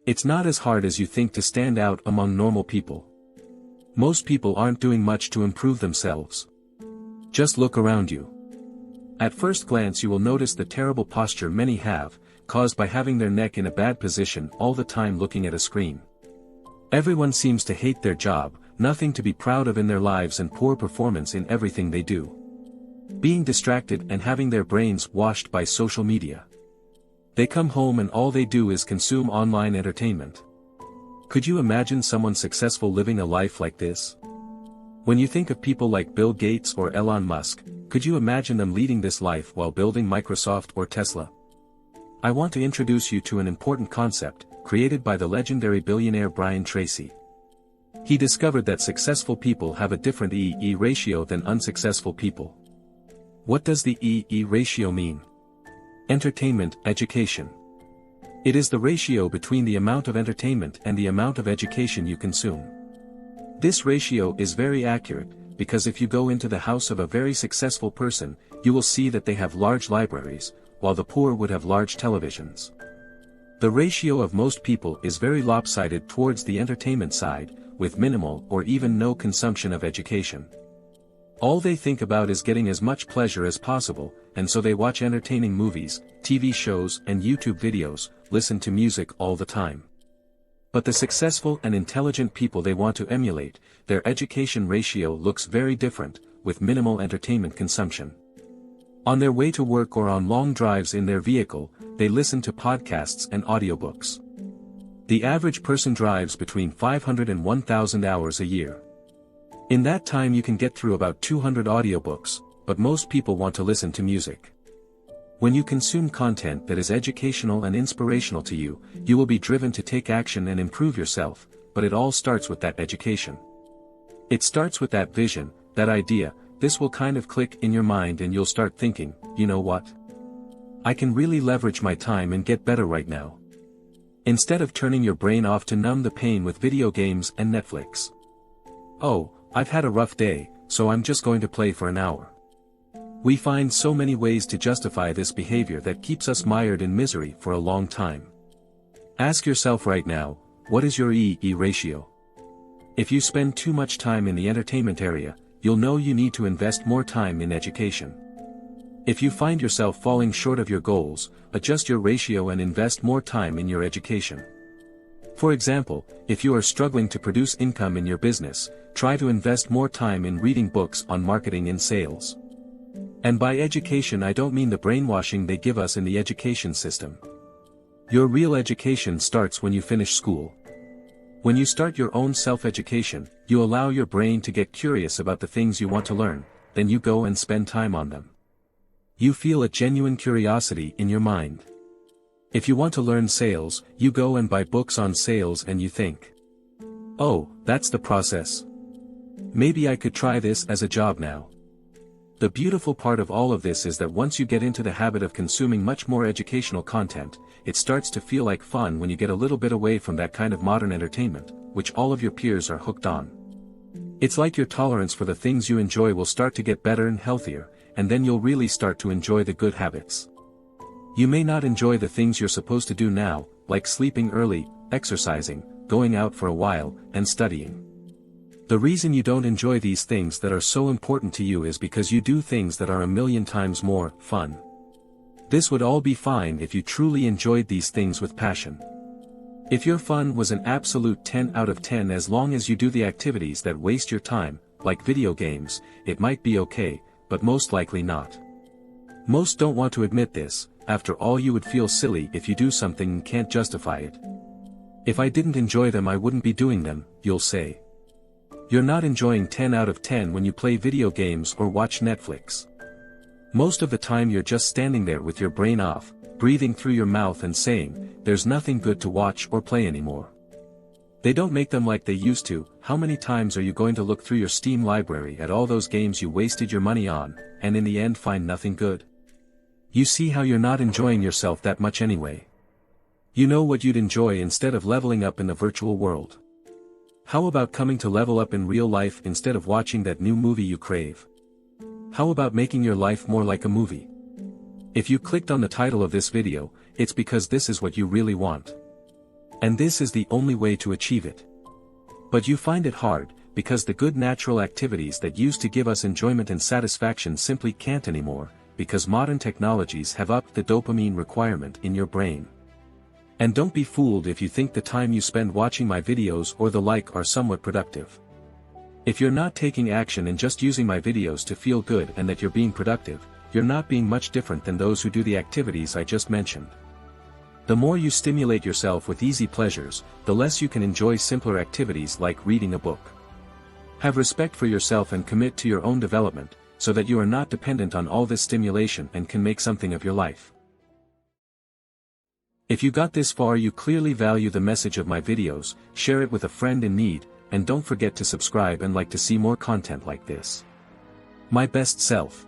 It's not as hard as you think to stand out among normal people. Most people aren't doing much to improve themselves. Just look around you. At first glance you will notice the terrible posture many have, caused by having their neck in a bad position all the time looking at a screen. Everyone seems to hate their job, nothing to be proud of in their lives and poor performance in everything they do. Being distracted and having their brains washed by social media. They come home and all they do is consume online entertainment. Could you imagine someone successful living a life like this? When you think of people like Bill Gates or Elon Musk, could you imagine them leading this life while building Microsoft or Tesla? I want to introduce you to an important concept, created by the legendary billionaire Brian Tracy. He discovered that successful people have a different E/E ratio than unsuccessful people. What does the E/E ratio mean? Entertainment, education. It is the ratio between the amount of entertainment and the amount of education you consume. This ratio is very accurate, because if you go into the house of a very successful person, you will see that they have large libraries, while the poor would have large televisions. The ratio of most people is very lopsided towards the entertainment side, with minimal or even no consumption of education. All they think about is getting as much pleasure as possible, and so they watch entertaining movies, TV shows and YouTube videos, listen to music all the time. But the successful and intelligent people they want to emulate, their education ratio looks very different, with minimal entertainment consumption. On their way to work or on long drives in their vehicle, they listen to podcasts and audiobooks. The average person drives between 500 and 1,000 hours a year. In that time you can get through about 200 audiobooks, but most people want to listen to music. When you consume content that is educational and inspirational to you, you will be driven to take action and improve yourself, but it all starts with that education. It starts with that vision, that idea. This will kind of click in your mind and you'll start thinking, you know what? I can really leverage my time and get better right now. Instead of turning your brain off to numb the pain with video games and Netflix. Oh, I've had a rough day, so I'm just going to play for an hour. We find so many ways to justify this behavior that keeps us mired in misery for a long time. Ask yourself right now, what is your E/E ratio? If you spend too much time in the entertainment area, you'll know you need to invest more time in education. If you find yourself falling short of your goals, adjust your ratio and invest more time in your education. For example, if you are struggling to produce income in your business, try to invest more time in reading books on marketing and sales. And by education I don't mean the brainwashing they give us in the education system. Your real education starts when you finish school. When you start your own self-education, you allow your brain to get curious about the things you want to learn, then you go and spend time on them. You feel a genuine curiosity in your mind. If you want to learn sales, you go and buy books on sales and you think, oh, that's the process. Maybe I could try this as a job now. The beautiful part of all of this is that once you get into the habit of consuming much more educational content, it starts to feel like fun when you get a little bit away from that kind of modern entertainment, which all of your peers are hooked on. It's like your tolerance for the things you enjoy will start to get better and healthier, and then you'll really start to enjoy the good habits. You may not enjoy the things you're supposed to do now, like sleeping early, exercising, going out for a while, and studying. The reason you don't enjoy these things that are so important to you is because you do things that are a million times more fun. This would all be fine if you truly enjoyed these things with passion. If your fun was an absolute 10 out of 10 as long as you do the activities that waste your time, like video games, it might be okay, but most likely not. Most don't want to admit this. After all, you would feel silly if you do something and can't justify it. If I didn't enjoy them I wouldn't be doing them, you'll say. You're not enjoying 10 out of 10 when you play video games or watch Netflix. Most of the time you're just standing there with your brain off, breathing through your mouth and saying, there's nothing good to watch or play anymore. They don't make them like they used to. How many times are you going to look through your Steam library at all those games you wasted your money on, and in the end find nothing good? You see how you're not enjoying yourself that much anyway. You know what you'd enjoy instead of leveling up in the virtual world. How about coming to level up in real life instead of watching that new movie you crave? How about making your life more like a movie? If you clicked on the title of this video, it's because this is what you really want. And this is the only way to achieve it. But you find it hard, because the good natural activities that used to give us enjoyment and satisfaction simply can't anymore, because modern technologies have upped the dopamine requirement in your brain. And don't be fooled if you think the time you spend watching my videos or the like are somewhat productive. If you're not taking action and just using my videos to feel good and that you're being productive, you're not being much different than those who do the activities I just mentioned. The more you stimulate yourself with easy pleasures, the less you can enjoy simpler activities like reading a book. Have respect for yourself and commit to your own development, so that you are not dependent on all this stimulation and can make something of your life. If you got this far, you clearly value the message of my videos. Share it with a friend in need, and don't forget to subscribe and like to see more content like this. My best self.